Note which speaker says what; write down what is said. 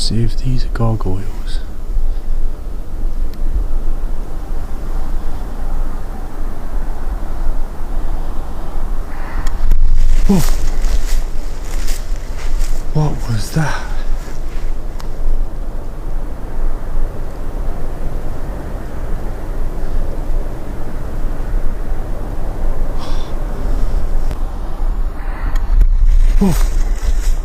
Speaker 1: see if these are gargoyles. Whoa! What was that? Whoa!